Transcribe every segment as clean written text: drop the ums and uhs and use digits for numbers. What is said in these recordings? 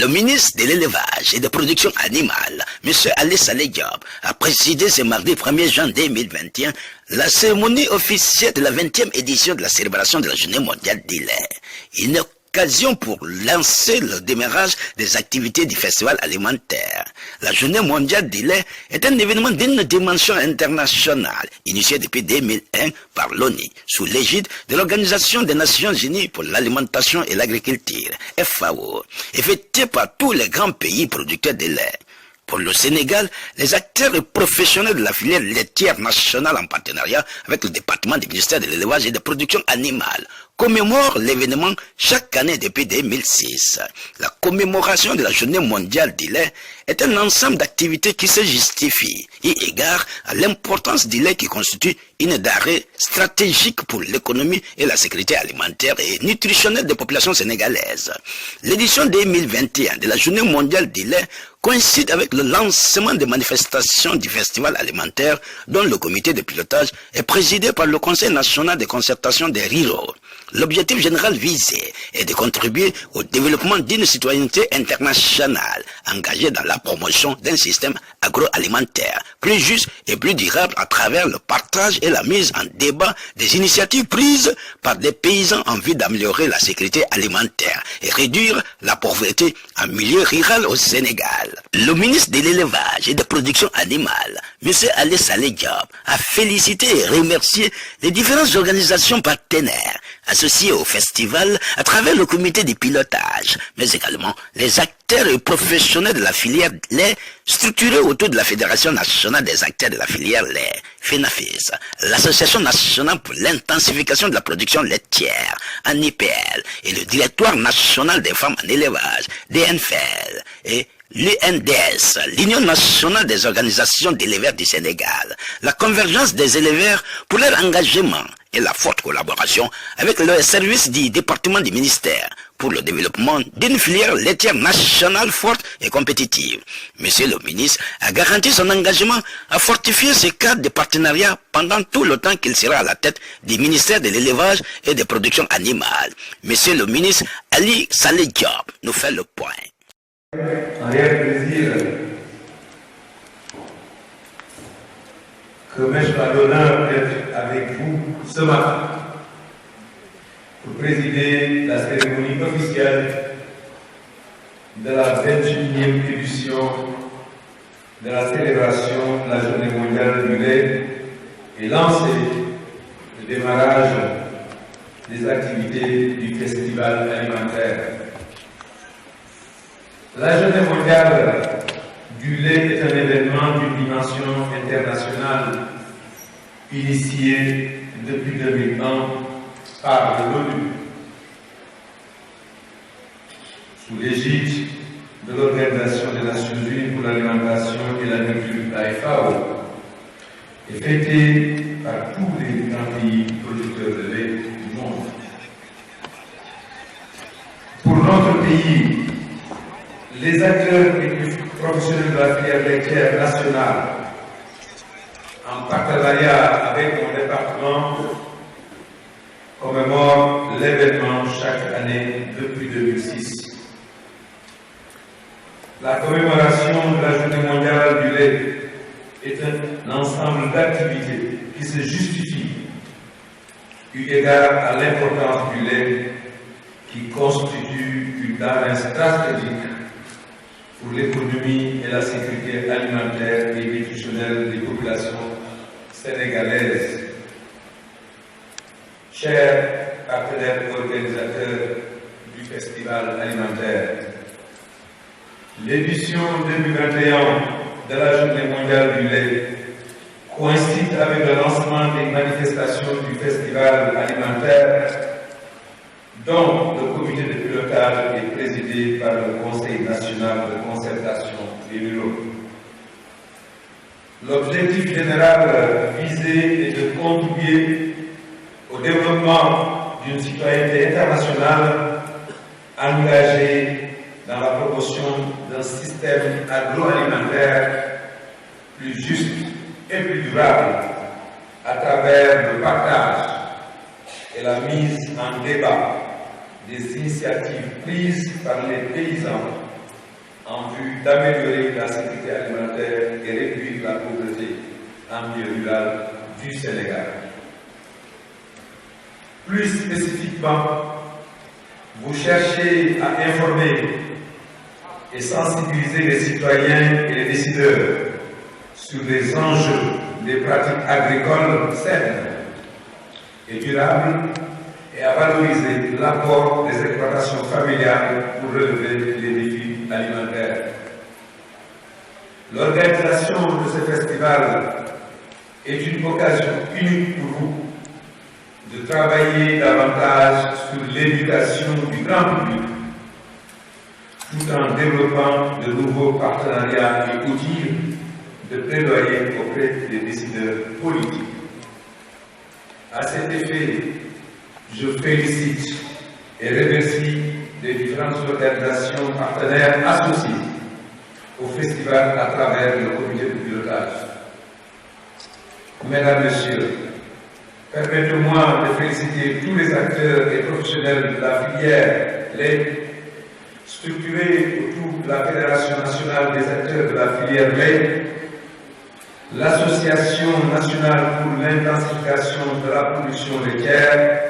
Le ministre de l'Élevage et de Production Animale, M. Ali Saleh Diop, a présidé ce mardi 1er juin 2021 la cérémonie officielle de la 20e édition de la célébration de la Journée mondiale du lait. Une occasion pour lancer le démarrage des activités du festival alimentaire. La Journée mondiale du lait est un événement d'une dimension internationale, initié depuis 2001 par l'ONU, sous l'égide de l'Organisation des Nations Unies pour l'alimentation et l'agriculture, FAO, et fêté par tous les grands pays producteurs de lait. Pour le Sénégal, les acteurs et professionnels de la filière laitière nationale en partenariat avec le département du ministère de l'Élevage et de la Production Animale commémorent l'événement chaque année depuis 2006. La commémoration de la Journée mondiale du lait est un ensemble d'activités qui se justifient, eu égard à l'importance du lait qui constitue une denrée stratégique pour l'économie et la sécurité alimentaire et nutritionnelle des populations sénégalaises. L'édition 2021 de la Journée mondiale du lait coïncide avec le lancement des manifestations du festival alimentaire dont le comité de pilotage est présidé par le Conseil national de concertation des RIRO. L'objectif général visé est de contribuer au développement d'une citoyenneté internationale engagée dans la promotion d'un système agroalimentaire plus juste et plus durable à travers le partage et la mise en débat des initiatives prises par des paysans en vue d'améliorer la sécurité alimentaire et réduire la pauvreté en milieu rural au Sénégal. Le ministre de l'Élevage et de la Production Animale, M. Ali Saleh Diop, a félicité et remercié les différentes organisations partenaires associés au festival à travers le comité de pilotage, mais également les acteurs et professionnels de la filière lait structurés autour de la Fédération nationale des acteurs de la filière lait, FENAFIS, l'Association nationale pour l'intensification de la production laitière, ANIPL, et le Directoire national des femmes en élevage, DNFL, et l'UNDS, l'Union nationale des organisations d'éleveurs du Sénégal, la convergence des éleveurs pour leur engagement et la forte collaboration avec le service du département du ministère pour le développement d'une filière laitière nationale forte et compétitive. Monsieur le ministre a garanti son engagement à fortifier ce cadre de partenariat pendant tout le temps qu'il sera à la tête du ministère de l'Élevage et des Productions Animales. Monsieur le ministre Ali Saleh Diop nous fait le point. Un réel plaisir que me soit l'honneur d'être avec vous ce matin pour présider la cérémonie officielle de la 21e édition de la célébration de la Journée mondiale du lait et lancer le démarrage des activités du festival alimentaire. La Journée mondiale du lait est un événement d'une dimension internationale initié depuis 2001 par l'ONU, sous l'égide de l'Organisation des Nations Unies pour l'alimentation et l'agriculture, la FAO, et fêté par tous les grands pays producteurs de lait du monde. Pour notre pays, les acteurs et professionnels de la filière laitière nationale, en partenariat avec mon département, commémorent l'événement chaque année depuis 2006. La commémoration de la Journée mondiale du lait est un ensemble d'activités qui se justifient eu égard à l'importance du lait qui constitue une denrée stratégique pour l'économie et la sécurité alimentaire et nutritionnelle des populations sénégalaises. Chers partenaires organisateurs du festival alimentaire, l'édition 2021 de la Journée mondiale du lait coïncide avec le lancement des manifestations du festival alimentaire dont le comité de pilotage est présidé par le Conseil national de concertation des bureaux. L'objectif général visé est de contribuer au développement d'une citoyenneté internationale engagée dans la promotion d'un système agroalimentaire plus juste et plus durable à travers le partage et la mise en débat des initiatives prises par les paysans en vue d'améliorer la sécurité alimentaire et réduire la pauvreté en milieu rural du Sénégal. Plus spécifiquement, vous cherchez à informer et sensibiliser les citoyens et les décideurs sur les enjeux des pratiques agricoles saines et durables et à valoriser l'apport des exploitations familiales pour relever les défis alimentaires. L'organisation de ce festival est une occasion unique pour vous de travailler davantage sur l'éducation du grand public, tout en développant de nouveaux partenariats et outils de plaidoyer auprès des décideurs politiques. À cet effet, je félicite et remercie les différentes organisations partenaires associées au festival à travers le comité de pilotage. Mesdames, Messieurs, permettez-moi de féliciter tous les acteurs et professionnels de la filière lait, structurés autour de la Fédération nationale des acteurs de la filière lait, l'Association nationale pour l'intensification de la production laitière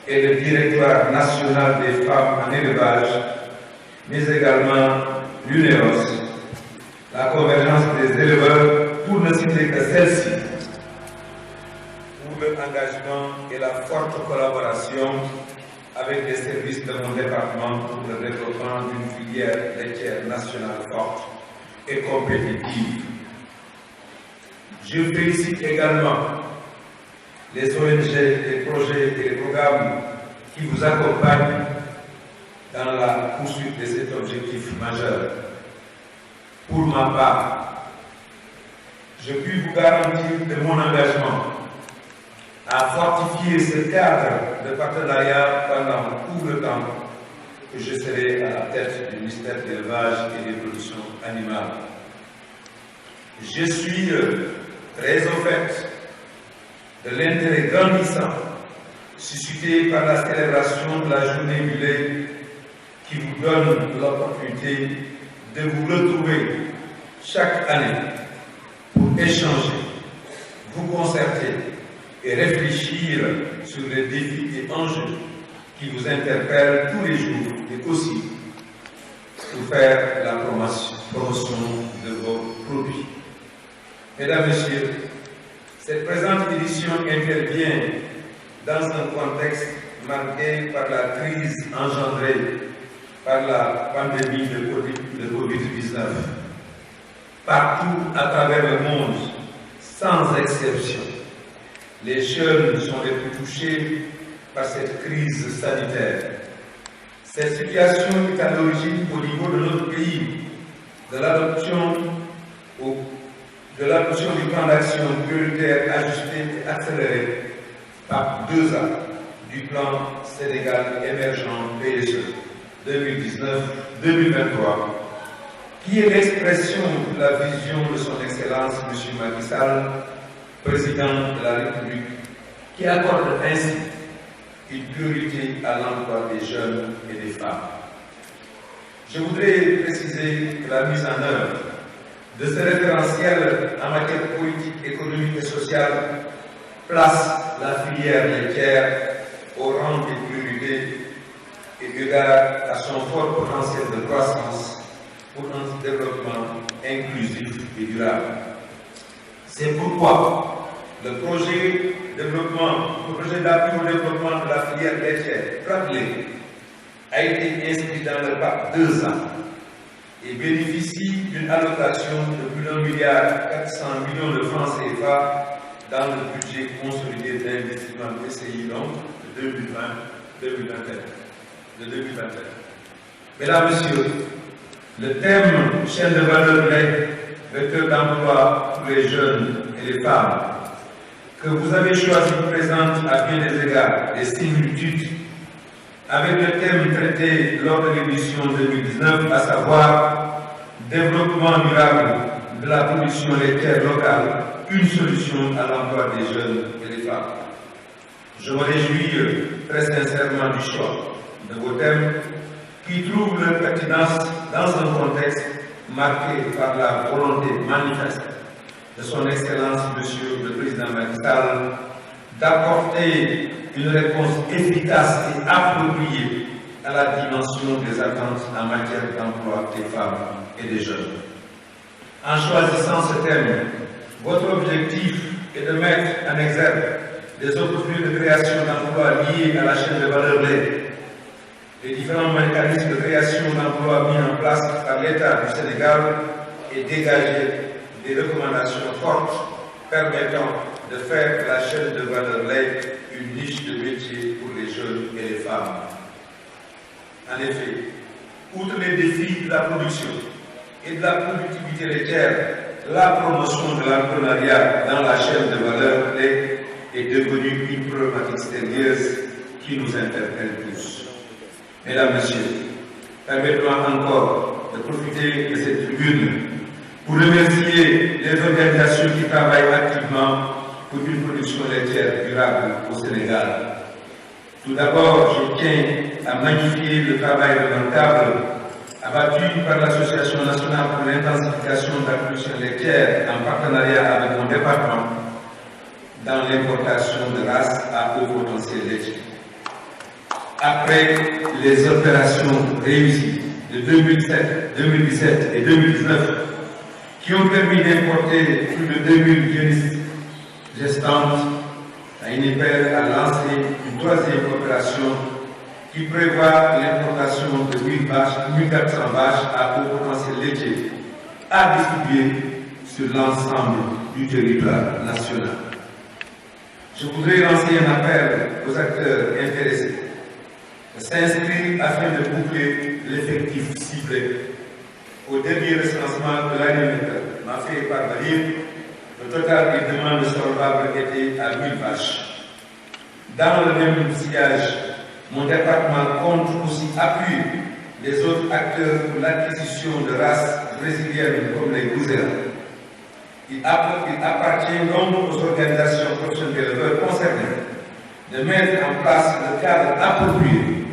et le Directoire national des femmes en élevage, mais également l'UNEOS, la convergence des éleveurs, pour ne citer que celle-ci, pour leur engagement et la forte collaboration avec les services de mon département pour le développement d'une filière laitière nationale forte et compétitive. Je félicite également les ONG, les projets et les programmes qui vous accompagnent dans la poursuite de cet objectif majeur. Pour ma part, je puis vous garantir de mon engagement à fortifier ce cadre de partenariat pendant tout le temps que je serai à la tête du ministère de l'élevage et des productions animales. Je suis très au fait de l'intérêt grandissant suscité par la célébration de la journée du lait qui vous donne l'opportunité de vous retrouver chaque année pour échanger, vous concerter et réfléchir sur les défis et enjeux qui vous interpellent tous les jours et aussi pour faire la promotion de vos produits. Mesdames, Messieurs, cette présente édition intervient dans un contexte marqué par la crise engendrée par la pandémie de Covid-19. Partout à travers le monde, sans exception, les jeunes sont les plus touchés par cette crise sanitaire. Cette situation est à l'origine au niveau de notre pays de l'adoption du plan d'action prioritaire ajusté et accéléré par 2 ans du plan Sénégal émergent PSE 2019-2023, qui est l'expression de la vision de son Excellence M. Macky Sall, président de la République, qui accorde ainsi une priorité à l'emploi des jeunes et des femmes. Je voudrais préciser que la mise en œuvre de ce référentiel en matière politique, économique et sociale place la filière laitière au rang des priorités et égard à son fort potentiel de croissance pour un développement inclusif et durable. C'est pourquoi le projet d'appui au développement de la filière laitière, FRAPLAIT, a été inscrit dans le PAP 2 ans et bénéficie d'une allocation de plus d'1,4 milliard de francs CFA dans le budget consolidé d'investissement PCI donc de 2021. Mesdames, Messieurs, le thème chaîne de valeur lait, vecteur d'emploi pour les jeunes et les femmes, que vous avez choisi présente à bien des égards des similitudes avec le thème traité lors de l'édition 2019, à savoir développement durable de la production laitière locale, une solution à l'emploi des jeunes et des femmes. Je me réjouis très sincèrement du choix de vos thèmes qui trouvent leur pertinence dans un contexte marqué par la volonté manifeste de son Excellence, Monsieur le Président Macky Sall, d'apporter une réponse efficace et appropriée à la dimension des attentes en matière d'emploi des femmes et des jeunes. En choisissant ce thème, votre objectif est de mettre en exergue les opportunités de création d'emplois liés à la chaîne de valeur lait, les différents mécanismes de création d'emplois mis en place par l'État du Sénégal et dégager des recommandations fortes permettant de faire la chaîne de valeur lait une niche de métier pour les jeunes et les femmes. En effet, outre les défis de la production et de la productivité laitière, la promotion de l'entrepreneuriat dans la chaîne de valeur lait est devenue une problématique sérieuse qui nous interpelle tous. Mesdames, Messieurs, permettez-moi encore de profiter de cette tribune pour remercier les organisations qui travaillent activement pour une production laitière durable au Sénégal. Tout d'abord, je tiens à magnifier le travail remarquable abattu par l'Association nationale pour l'intensification de la production laitière en partenariat avec mon département dans l'importation de races à haut potentiel laitier. Après les opérations réussies de 2017 et 2019 qui ont permis d'importer plus de 2000 unité gestantes, l'ANIPER a lancé une troisième opération qui prévoit l'importation de 1400 vaches à haut potentiel laitier à distribuer sur l'ensemble du territoire national. Je voudrais lancer un appel aux acteurs intéressés de s'inscrire afin de boucler l'effectif ciblé. Au dernier recensement de l'ANIPER m'a fait parvenir, le total des demandes solvables était à 1000 vaches. Dans le même sillage, mon département compte aussi appuyer les autres acteurs pour l'acquisition de races brésiliennes comme les gouzères. Il appartient donc aux organisations professionnelles d'éleveurs concernées de mettre en place le cadre approprié,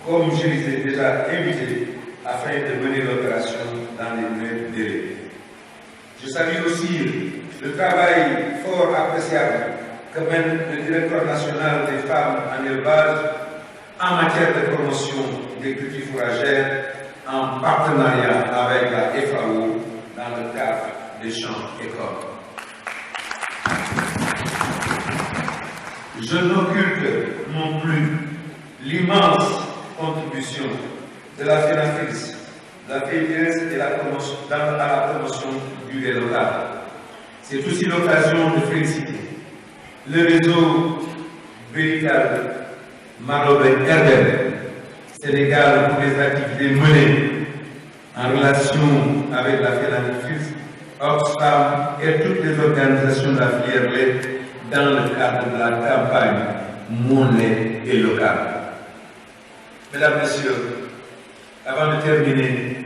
comme je les ai déjà invités, afin de mener l'opération dans les mêmes délais. Je salue aussi le travail fort appréciable que mène le directeur national des femmes en élevage en matière de promotion des cultures fourragères en partenariat avec la FAO dans le cadre des champs écoles. Je n'occulte non plus l'immense contribution de la fédératrice, la fédératrice et la promotion, à la promotion du lait local. C'est aussi l'occasion de féliciter le réseau véritable Marobe-Herbert Sénégal pour les activités menées en relation avec la fédératrice, Oxfam et toutes les organisations de la filière lait dans le cadre de la campagne Mon lait est local. Mesdames, Messieurs, avant de terminer,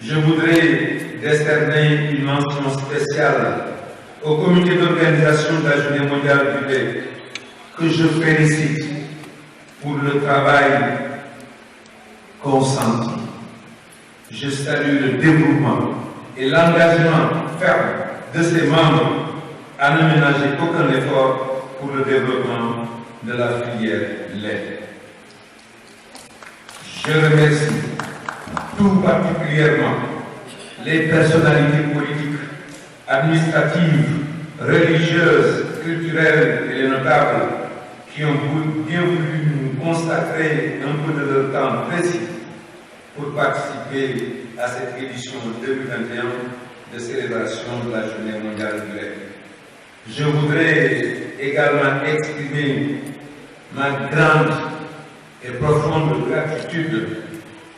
je voudrais décerner une mention spéciale au comité d'organisation de la Journée mondiale du lait, que je félicite pour le travail consenti. Je salue le développement et l'engagement ferme de ses membres à ne ménager aucun effort pour le développement de la filière lait. Je remercie tout particulièrement les personnalités politiques, administratives, religieuses, culturelles et les notables qui ont bien voulu nous consacrer un peu de leur temps précis pour participer à cette édition 2021 de célébration de la Journée mondiale du lait. Je voudrais également exprimer ma grande et profonde gratitude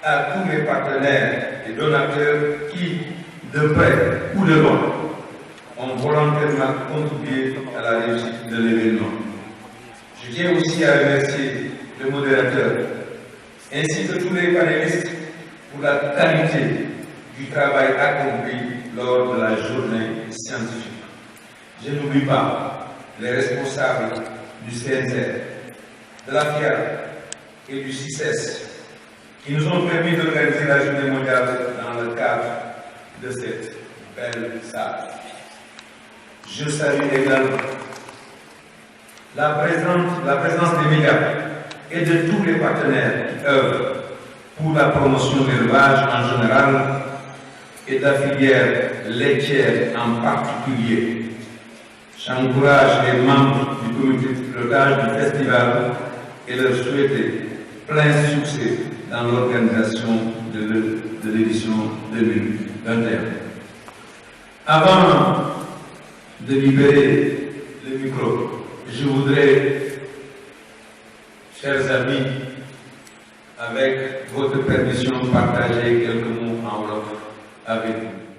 à tous les partenaires et donateurs qui, de près ou de loin, ont volontairement contribué à la réussite de l'événement. Je tiens aussi à remercier le modérateur ainsi que tous les panélistes pour la qualité du travail accompli lors de la journée scientifique. Je n'oublie pas les responsables du CNZ, de la FIA et du CICES qui nous ont permis d'organiser la journée mondiale dans le cadre de cette belle salle. Je salue également la présence des médias et de tous les partenaires qui œuvrent pour la promotion de l'élevage en général et de la filière laitière en particulier. J'encourage les membres du comité de pilotage du festival et leur souhaiter plein succès dans l'organisation de l'édition 2021. Avant de libérer le micro, je voudrais, chers amis, avec votre permission, partager quelques mots en wolof avec vous.